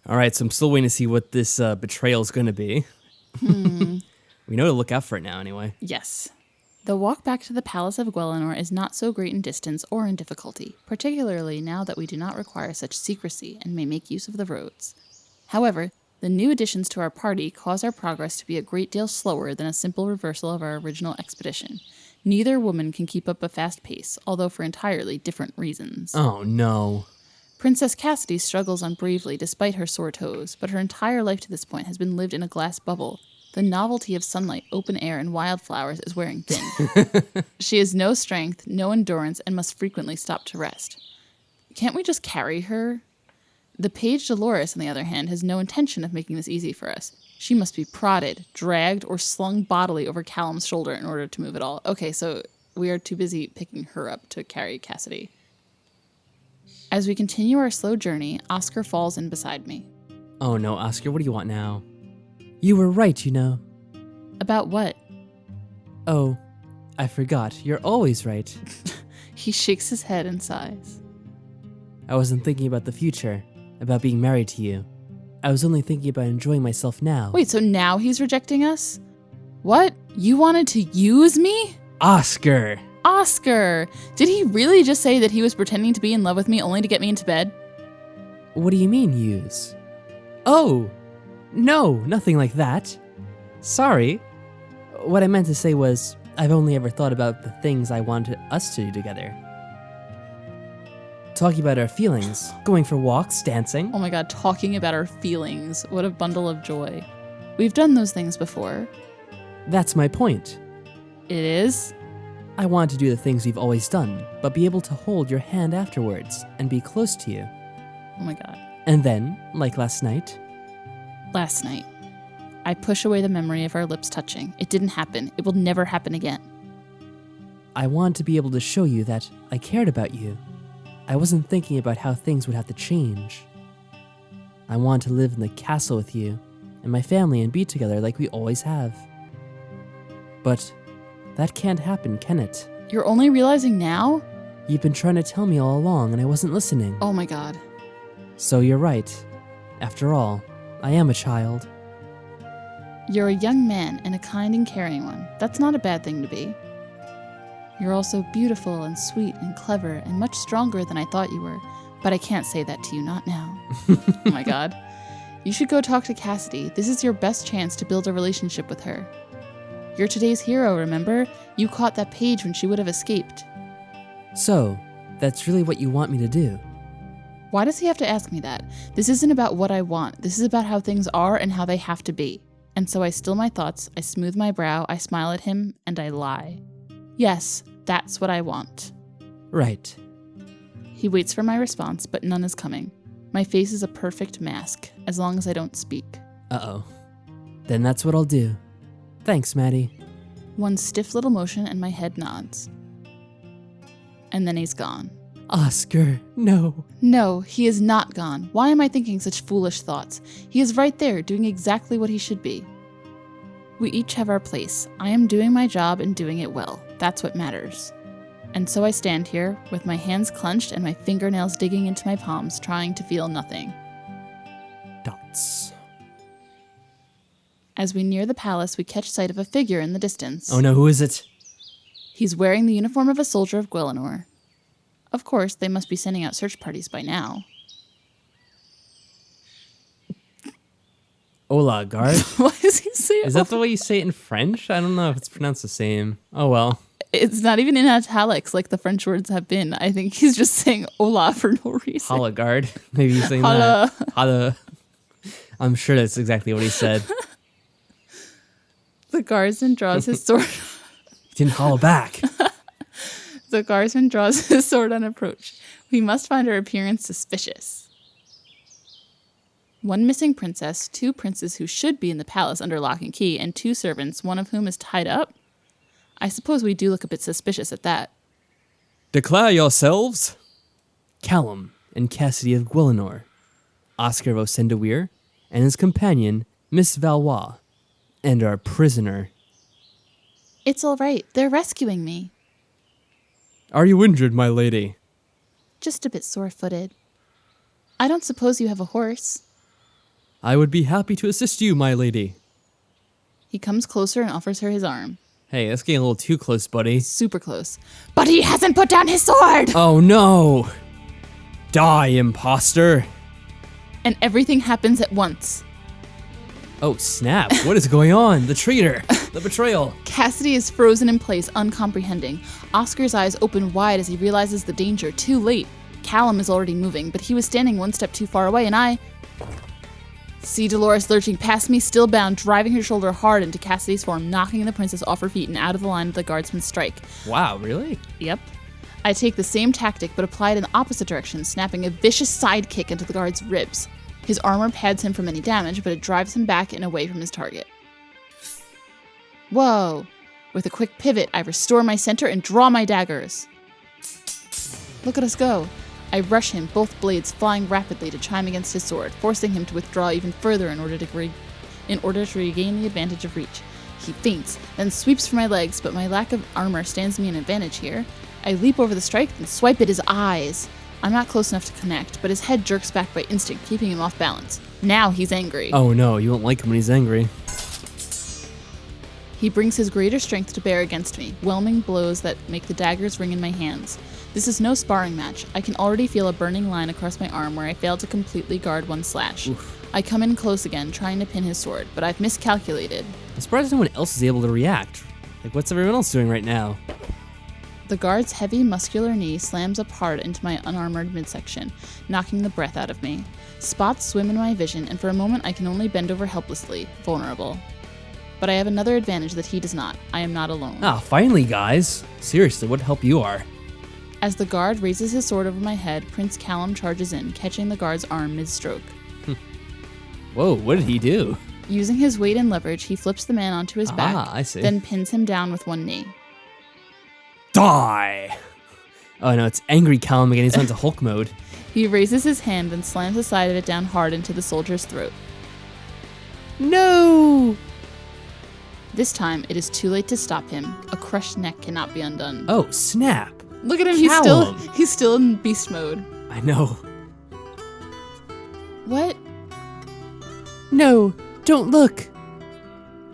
All right, so I'm still waiting to see what this betrayal is going to be. We know to look out for it now anyway. Yes. The walk back to the Palace of Guelinor is not so great in distance or in difficulty, particularly now that we do not require such secrecy and may make use of the roads. However, the new additions to our party cause our progress to be a great deal slower than a simple reversal of our original expedition. Neither woman can keep up a fast pace, although for entirely different reasons. Oh, no. Princess Cassidy struggles on bravely despite her sore toes, but her entire life to this point has been lived in a glass bubble. The novelty of sunlight, open air, and wildflowers is wearing thin. She has no strength, no endurance, and must frequently stop to rest. Can't we just carry her? The page Dolores, on the other hand, has no intention of making this easy for us. She must be prodded, dragged, or slung bodily over Callum's shoulder in order to move at all. Okay, so we are too busy picking her up to carry Cassidy. As we continue our slow journey, Oscar falls in beside me. Oh, no, Oscar, what do you want now? You were right, you know. About what? Oh, I forgot. You're always right. He shakes his head and sighs. I wasn't thinking about the future, about being married to you. I was only thinking about enjoying myself now. Wait, so now he's rejecting us? What? You wanted to use me? Oscar! Oscar! Did he really just say that he was pretending to be in love with me only to get me into bed? What do you mean, use? Oh! No, nothing like that. Sorry. What I meant to say was, I've only ever thought about the things I wanted us to do together. Talking about our feelings, going for walks, dancing. Oh my god, talking about our feelings. What a bundle of joy. We've done those things before. That's my point. It is? I want to do the things we've always done, but be able to hold your hand afterwards and be close to you. Oh my god. And then, like last night. Last night. I push away the memory of our lips touching. It didn't happen. It will never happen again. I want to be able to show you that I cared about you. I wasn't thinking about how things would have to change. I want to live in the castle with you and my family and be together like we always have. But that can't happen, can it? You're only realizing now? You've been trying to tell me all along and I wasn't listening. Oh my god. So you're right. After all, I am a child. You're a young man and a kind and caring one. That's not a bad thing to be. You're also beautiful and sweet and clever and much stronger than I thought you were, but I can't say that to you, not now. Oh my god. You should go talk to Cassidy. This is your best chance to build a relationship with her. You're today's hero, remember? You caught that page when she would have escaped. So, that's really what you want me to do? Why does he have to ask me that? This isn't about what I want. This is about how things are and how they have to be. And so I still my thoughts, I smooth my brow, I smile at him, and I lie. Yes, that's what I want. Right. He waits for my response, but none is coming. My face is a perfect mask, as long as I don't speak. Uh-oh. Then that's what I'll do. Thanks, Maddie. One stiff little motion and my head nods. And then he's gone. Oscar, no. No, he is not gone. Why am I thinking such foolish thoughts? He is right there, doing exactly what he should be. We each have our place. I am doing my job and doing it well. That's what matters. And so I stand here, with my hands clenched and my fingernails digging into my palms, trying to feel nothing. Dots. As we near the palace, we catch sight of a figure in the distance. Oh no, who is it? He's wearing the uniform of a soldier of Guelinor. Of course, they must be sending out search parties by now. Hola, guard. What does he say? Is that the way you say it in French? I don't know if it's pronounced the same. Oh well. It's not even in italics like the French words have been. I think he's just saying hola for no reason. Hola, guard. Maybe he's saying Hola. that. Hola. I'm sure that's exactly what he said. The guardsman draws his sword. He didn't holla back. The guardsman draws his sword on approach. We must find her appearance suspicious. One missing princess, 2 princes who should be in the palace under lock and key, and 2 servants, one of whom is tied up? I suppose we do look a bit suspicious at that. Declare yourselves. Callum and Cassidy of Guelinor, Oscar of Osendawir, and his companion, Miss Valois, and our prisoner. It's all right. They're rescuing me. Are you injured, my lady? Just a bit sore-footed. I don't suppose you have a horse. I would be happy to assist you, my lady. He comes closer and offers her his arm. Hey, that's getting a little too close, buddy. Super close. But he hasn't put down his sword! Oh no! Die, imposter! And everything happens at once. Oh snap, what is going on? The traitor! The betrayal! Cassidy is frozen in place, uncomprehending. Oscar's eyes open wide as he realizes the danger. Too late. Callum is already moving, but he was standing one step too far away, and I see Dolores lurching past me, still bound, driving her shoulder hard into Cassidy's form, knocking the princess off her feet and out of the line of the guardsman's strike. Wow, really? Yep. I take the same tactic, but apply it in the opposite direction, snapping a vicious side kick into the guard's ribs. His armor pads him from any damage, but it drives him back and away from his target. Whoa! With a quick pivot, I restore my center and draw my daggers. Look at us go. I rush him, both blades flying rapidly to chime against his sword, forcing him to withdraw even further in order to regain the advantage of reach. He feints, then sweeps for my legs, but my lack of armor stands me an advantage here. I leap over the strike and swipe at his eyes. I'm not close enough to connect, but his head jerks back by instinct, keeping him off balance. Now he's angry. Oh no, you won't like him when he's angry. He brings his greater strength to bear against me, whelming blows that make the daggers ring in my hands. This is no sparring match. I can already feel a burning line across my arm where I failed to completely guard one slash. Oof. I come in close again, trying to pin his sword, but I've miscalculated. I'm surprised no one else is able to react. Like, what's everyone else doing right now? The guard's heavy, muscular knee slams up hard into my unarmored midsection, knocking the breath out of me. Spots swim in my vision, and for a moment I can only bend over helplessly, vulnerable. But I have another advantage that he does not. I am not alone. Ah, finally, guys. Seriously, what help you are. As the guard raises his sword over my head, Prince Callum charges in, catching the guard's arm mid-stroke. Whoa, what did he do? Using his weight and leverage, he flips the man onto his back, I see. then pins him down with one knee. Die! Oh no, it's angry Callum again. He's on to Hulk mode. He raises his hand and slams the side of it down hard into the soldier's throat. No! This time, it is too late to stop him. A crushed neck cannot be undone. Oh, snap. Look at him, Callum. he's still in beast mode. I know. What? No, don't look.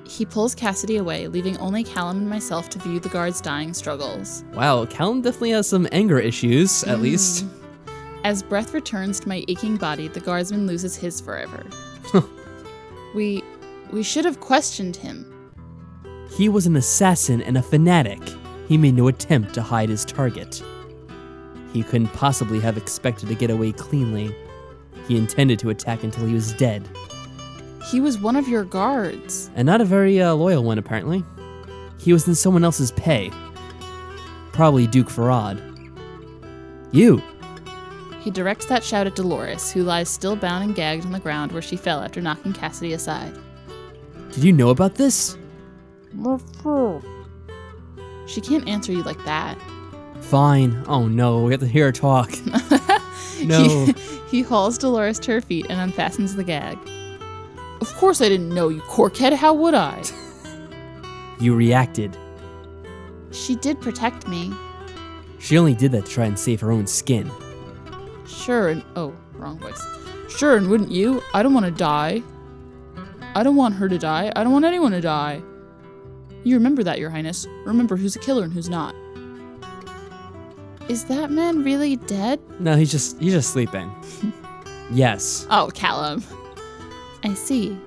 He pulls Cassidy away, leaving only Callum and myself to view the guard's dying struggles. Wow, Callum definitely has some anger issues, at least. As breath returns to my aching body, the guardsman loses his forever. We should have questioned him. He was an assassin and a fanatic. He made no attempt to hide his target. He couldn't possibly have expected to get away cleanly. He intended to attack until he was dead. He was one of your guards. And not a very loyal one, apparently. He was in someone else's pay. Probably Duke Farad. You! He directs that shout at Dolores, who lies still bound and gagged on the ground where she fell after knocking Cassidy aside. Did you know about this? She can't answer you like that. Fine. Oh no, we have to hear her talk. No. He hauls Dolores to her feet and unfastens the gag. Of course I didn't know, you corkhead. How would I? You reacted. She did protect me. She only did that to try and save her own skin. Sure, and oh, wrong voice. Sure, and wouldn't you? I don't want to die. I don't want her to die. I don't want anyone to die. You remember that, Your Highness. Remember who's a killer and who's not. Is that man really dead? No, he's just sleeping. Yes. Oh, Callum. I see.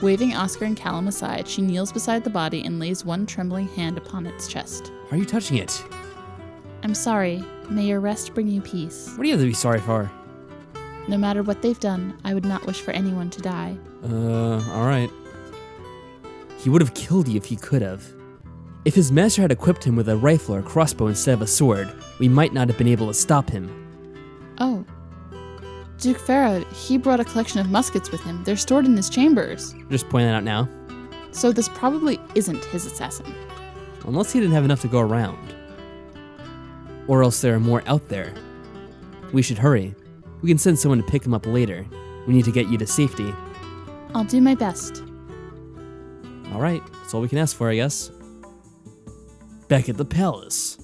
Waving Oscar and Callum aside, she kneels beside the body and lays one trembling hand upon its chest. Why are you touching it? I'm sorry. May your rest bring you peace. What do you have to be sorry for? No matter what they've done, I would not wish for anyone to die. Alright. He would have killed you if he could have. If his master had equipped him with a rifle or crossbow instead of a sword, we might not have been able to stop him. Oh. Duke Farad, he brought a collection of muskets with him. They're stored in his chambers. Just pointing that out now. So this probably isn't his assassin. Unless he didn't have enough to go around. Or else there are more out there. We should hurry. We can send someone to pick him up later. We need to get you to safety. I'll do my best. Alright, that's all we can ask for, I guess. Back at the palace.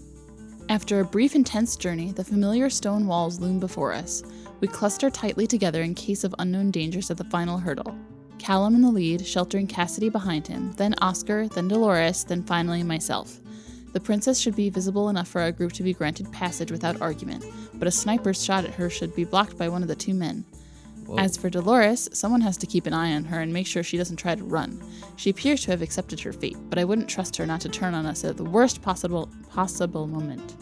After a brief, intense journey, the familiar stone walls loom before us. We cluster tightly together in case of unknown dangers at the final hurdle. Callum in the lead, sheltering Cassidy behind him, then Oscar, then Dolores, then finally myself. The princess should be visible enough for our group to be granted passage without argument, but a sniper's shot at her should be blocked by one of the two men. Whoa. As for Dolores, someone has to keep an eye on her and make sure she doesn't try to run. She appears to have accepted her fate, but I wouldn't trust her not to turn on us at the worst possible moment.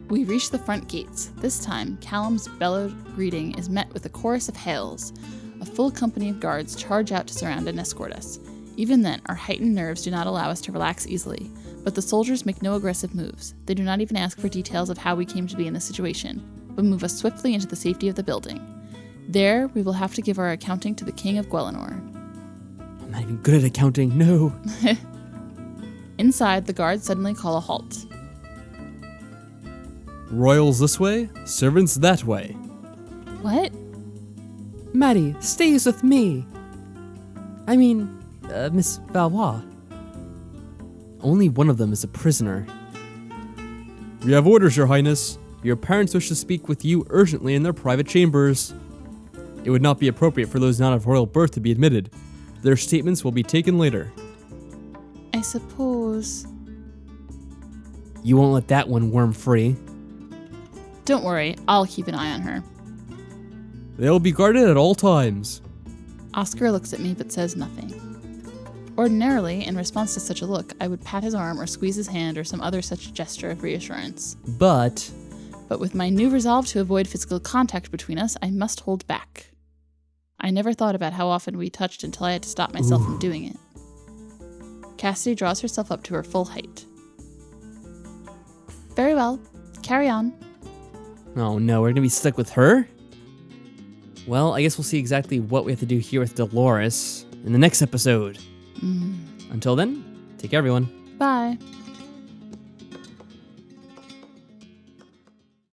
We reach the front gates. This time, Callum's bellowed greeting is met with a chorus of hails. A full company of guards charge out to surround and escort us. Even then, our heightened nerves do not allow us to relax easily, but the soldiers make no aggressive moves. They do not even ask for details of how we came to be in this situation, but move us swiftly into the safety of the building. There, we will have to give our accounting to the King of Guelinor. I'm not even good at accounting, no. Inside, the guards suddenly call a halt. Royals this way, servants that way. What? Maddie stays with me. I mean, Miss Valois. Only one of them is a prisoner. We have orders, Your Highness. Your parents wish to speak with you urgently in their private chambers. It would not be appropriate for those not of royal birth to be admitted. Their statements will be taken later. I suppose. You won't let that one worm free. Don't worry, I'll keep an eye on her. They'll be guarded at all times. Oscar looks at me but says nothing. Ordinarily, in response to such a look, I would pat his arm or squeeze his hand or some other such gesture of reassurance. But with my new resolve to avoid physical contact between us, I must hold back. I never thought about how often we touched until I had to stop myself from doing it. Cassidy draws herself up to her full height. Very well. Carry on. oh no, we're gonna be stuck with her? Well, I guess we'll see exactly what we have to do here with Dolores in the next episode. Until then, take care everyone. Bye.